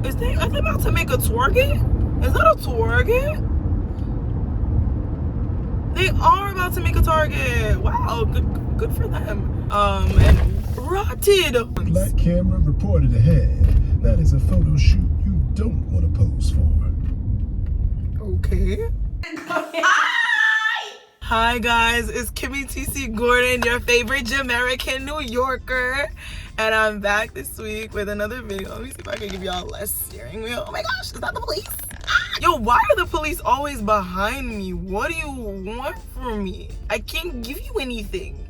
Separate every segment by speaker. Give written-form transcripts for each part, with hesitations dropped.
Speaker 1: Are they about to make a twerking? Is that a twerking? They are about to make a target. Wow, good for them. And rotted.
Speaker 2: Black camera reported ahead. That is a photo shoot you don't want to pose for.
Speaker 1: Okay. Hi guys, it's Kimmy T.C. Gordon, your favorite Jamerican New Yorker. And I'm back this week with another video. Let me see if I can give y'all less steering wheel. Oh my gosh, is that the police? Yo, why are the police always behind me? What do you want from me? I can't give you anything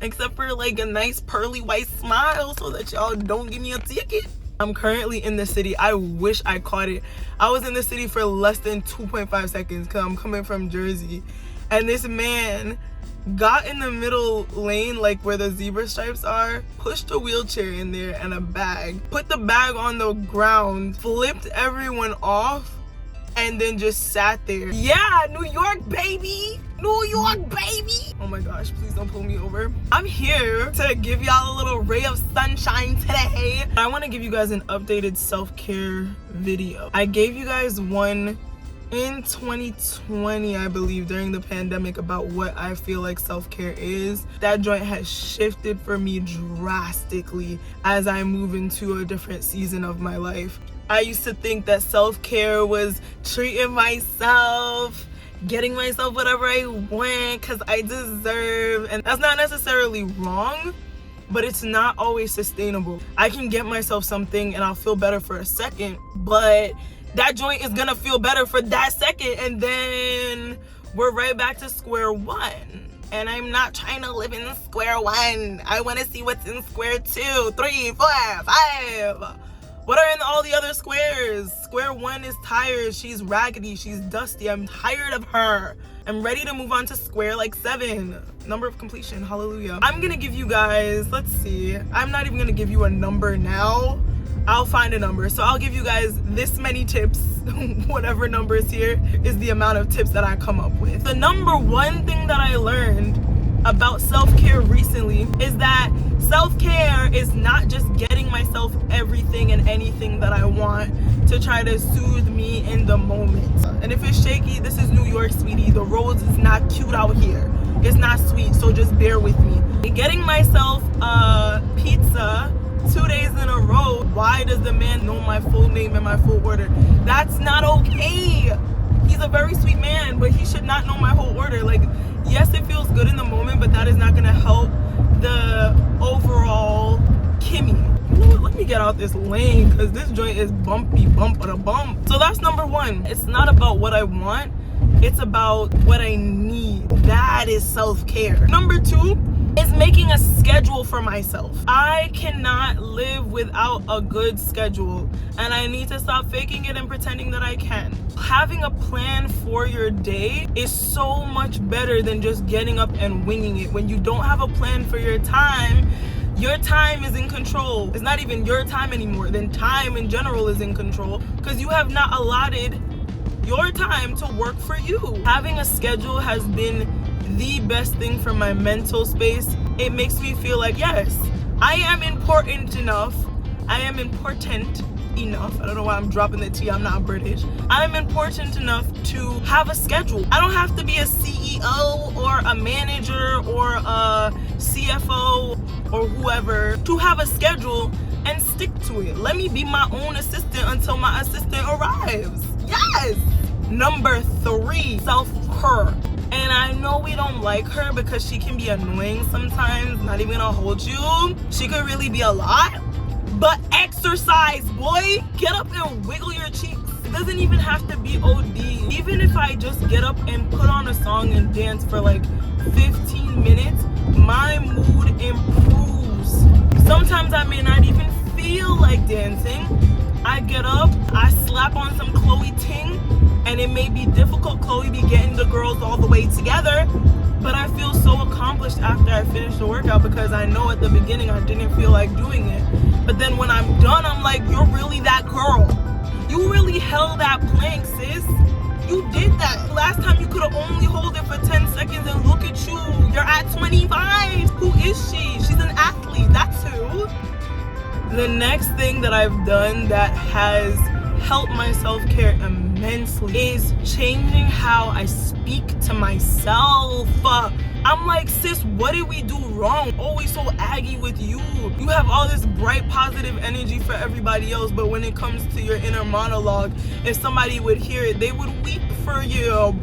Speaker 1: except for like a nice pearly white smile so that y'all don't give me a ticket. I'm currently in the city. I wish I caught it. I was in the city for less than 2.5 seconds because I'm coming from Jersey. And this man got in the middle lane, like where the zebra stripes are, pushed a wheelchair in there and a bag, put the bag on the ground, flipped everyone off, and then just sat there. Yeah, New York, baby! New York, baby! Oh my gosh, please don't pull me over. I'm here to give y'all a little ray of sunshine today. I want to give you guys an updated self-care video. I gave you guys one in 2020, I believe, during the pandemic, about what I feel like self-care is. That joint has shifted for me drastically as I move into a different season of my life. I used to think that self-care was treating myself, getting myself whatever I want because I deserve, and that's not necessarily wrong, but it's not always sustainable. I can get myself something and I'll feel better for a second, but that joint is gonna feel better for that second, and then we're right back to square one. And I'm not trying to live in square one. I want to see what's in square 2, 3, 4, 5. What are in all the other squares? Square 1 is tired. She's raggedy. She's dusty. I'm tired of her. I'm ready to move on to square like 7. Number of completion. Hallelujah. I'm gonna give you guys, let's see. I'm not even gonna give you a number now. I'll find a number. So I'll give you guys this many tips. Whatever number is here is the amount of tips that I come up with. The number one thing that I learned about self-care recently is that self-care is not just getting myself everything and anything that I want to try to soothe me in the moment. And if it's shaky, this is New York, sweetie. The roads is not cute out here. It's not sweet, so just bear with me. Getting myself pizza 2 days in a row. Why does the man know my full name and my full order? That's not okay. He's a very sweet man, but he should not know my whole order. Like, yes, it feels good in the moment, but that is not gonna help the overall Kimmy. You know what? Let me get out this lane because this joint is bumpy, bump on a bump. So that's number one. It's not about what I want. It's about what I need. That is self-care. Number 2 is making a schedule for myself. I cannot live without a good schedule, and I need to stop faking it and pretending that I can. Having a plan for your day is so much better than just getting up and winging it. When you don't have a plan for your time is in control. It's not even your time anymore. Then time in general is in control because you have not allotted your time to work for you. Having a schedule has been the best thing for my mental space. It makes me feel like, yes, I am important enough. I am important enough. I don't know why I'm dropping the T. I'm not British. I'm important enough to have a schedule. I don't have to be a CEO or a manager or a CFO or whoever to have a schedule and stick to it. Let me be my own assistant until my assistant arrives. Yes! Number 3, self-care. And I know we don't like her because she can be annoying sometimes. Not even gonna hold you. She could really be a lot. But exercise, boy. Get up and wiggle your cheeks. It doesn't even have to be OD. Even if I just get up and put on a song and dance for like 15 minutes, my mood improves. Sometimes I may not even feel like dancing. I get up, I slap on some Chloe ting, and it may be difficult. Chloe be getting the girls all the way together, but I feel so accomplished after I finish the workout because I know at the beginning I didn't feel like doing it. But then when I'm done, I'm like, you're really that girl. You really held that plank, sis. You did that. Last time you could have only hold it for 10 seconds and look at you. You're at 25. Who is she? She's an athlete. That's who. The next thing that I've done that has helped my self-care immensely is changing how I speak to myself. I'm like, sis, what did we do wrong? Always so aggy with you. You have all this bright, positive energy for everybody else, but when it comes to your inner monologue, if somebody would hear it, they would weep for you.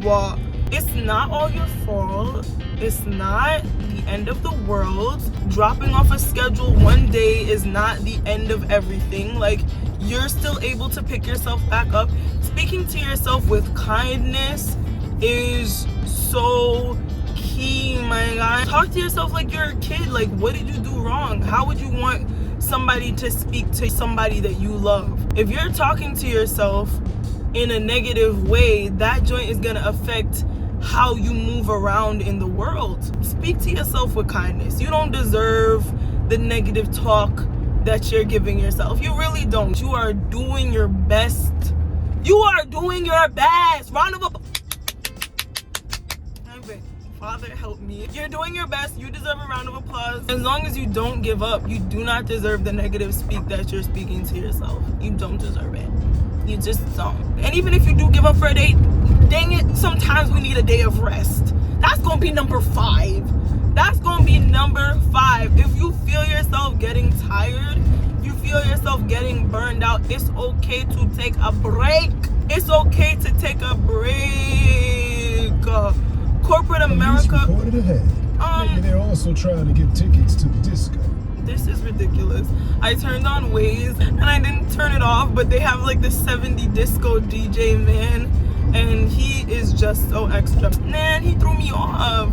Speaker 1: It's not all your fault. It's not the end of the world. Dropping off a schedule one day is not the end of everything. Like, you're still able to pick yourself back up. Speaking to yourself with kindness is so key, my guy. Talk to yourself like you're a kid. Like, what did you do wrong? How would you want somebody to speak to somebody that you love? If you're talking to yourself in a negative way, that joint is gonna affect how you move around in the world. Speak to yourself with kindness. You don't deserve the negative talk that you're giving yourself. You really don't. You are doing your best. You are doing your best. Round of applause. Father, help me. You're doing your best. You deserve a round of applause. As long as you don't give up, you do not deserve the negative speak that you're speaking to yourself. You don't deserve it. You just don't. And even if you do give up for a day, dang it, sometimes we need a day of rest. That's gonna be number 5. That's gonna be number 5. If you feel yourself getting tired, you feel yourself getting burned out, it's okay to take a break. It's okay to take a break. Corporate America.
Speaker 2: Reported ahead. Maybe they're also trying to get tickets to the disco.
Speaker 1: This is ridiculous. I turned on Waze and I didn't turn it off, but they have like the 70 disco DJ man, and he is just so extra. Man, he threw me off.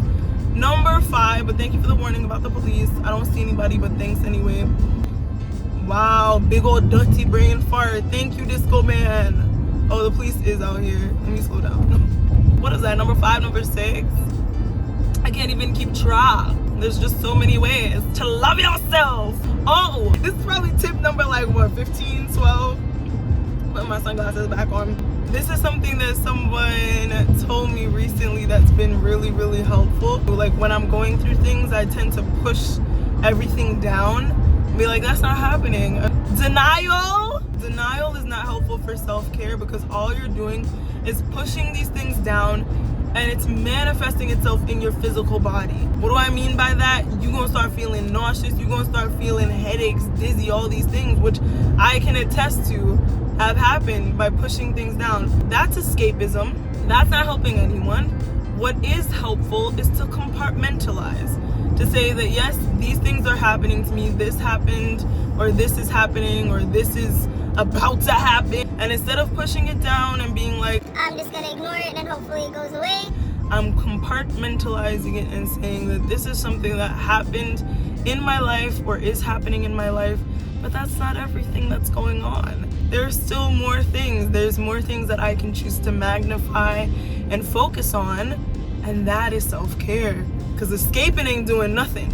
Speaker 1: Number 5, but thank you for the warning about the police. I don't see anybody, but thanks anyway. Wow, big old dirty brain fart. Thank you, disco man. Oh, the police is out here. Let me slow down. What is that, number 5, number 6? I can't even keep track. There's just so many ways to love yourself. Oh, this is probably tip number like what, 15, 12? Put my sunglasses back on. This is something that someone told me recently that's been really, really helpful. Like, when I'm going through things, I tend to push everything down. Be like, that's not happening. Denial is not helpful for self-care, because all you're doing is pushing these things down, and it's manifesting itself in your physical body. What do I mean by that? You're gonna start feeling nauseous, you're gonna start feeling headaches, dizzy, all these things, which I can attest to have happened by pushing things down. That's escapism. That's not helping anyone. What is helpful is to compartmentalize. To say that, yes, these things are happening to me, this happened, or this is happening, or this is about to happen. And instead of pushing it down and being like,
Speaker 3: I'm just gonna ignore it and hopefully it goes away,
Speaker 1: I'm compartmentalizing it and saying that this is something that happened in my life or is happening in my life, but that's not everything that's going on. There's still more things. There's more things that I can choose to magnify and focus on, and that is self-care. Because escaping ain't doing nothing.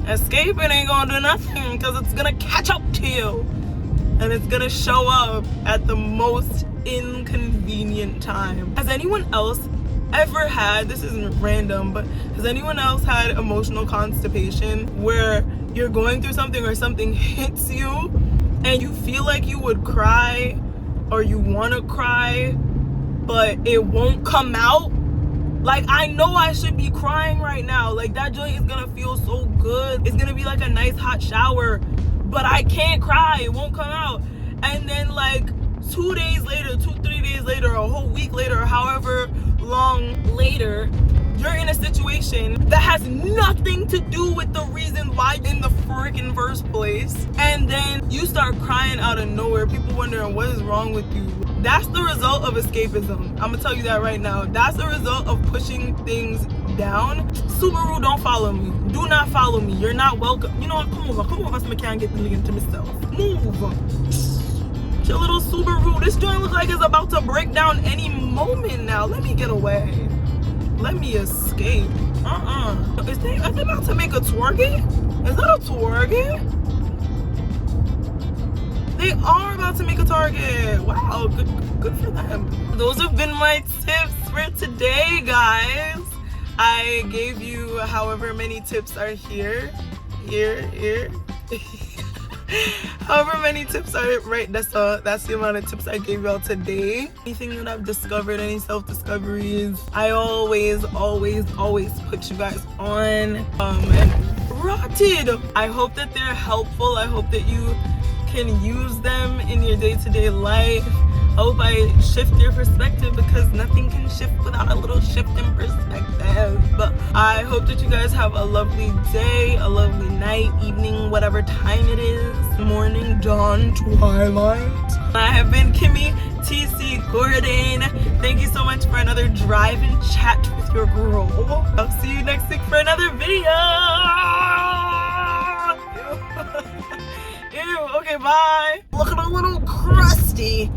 Speaker 1: Escaping ain't gonna do nothing, because it's gonna catch up to you. And it's gonna show up at the most inconvenient time. Has anyone else ever had, this isn't random, but has anyone else had emotional constipation where you're going through something or something hits you and you feel like you would cry or you wanna cry, but it won't come out? Like, I know I should be crying right now. Like, that joint is gonna feel so good. It's gonna be like a nice hot shower, but I can't cry, it won't come out. And then like 2 days later, 2-3 days later, a whole week later, however long later, you're in a situation that has nothing to do with the reason why in the freaking first place. And then you start crying out of nowhere, people wondering what is wrong with you. That's the result of escapism. I'm gonna tell you that right now. That's the result of pushing things down. Subaru, don't follow me. Do not follow me. You're not welcome. You know what? Come over so I can't get the nigga to myself. Move. Your little Subaru. This joint looks like it's about to break down any moment now. Let me get away. Let me escape. Are they about to make a twerking? Is that a twerking? They are about to make a target. Wow, good for them. Those have been my tips for today, guys. I gave you however many tips are here. However many tips are right, that's the amount of tips I gave y'all today. Anything that I've discovered, any self-discoveries, I always put you guys on and rotted. I hope that they're helpful. I hope that you can use them in your day-to-day life. I hope I shift your perspective, because nothing can shift without a little shift in perspective. But I hope that you guys have a lovely day, a lovely night, evening, whatever time it is, morning, dawn, twilight. I have been Kimmy T.C. Gordon. Thank you so much for another drive and chat with your girl. I'll see you next week for another video. Ew. Ew. Okay, bye. Looking a little crusty.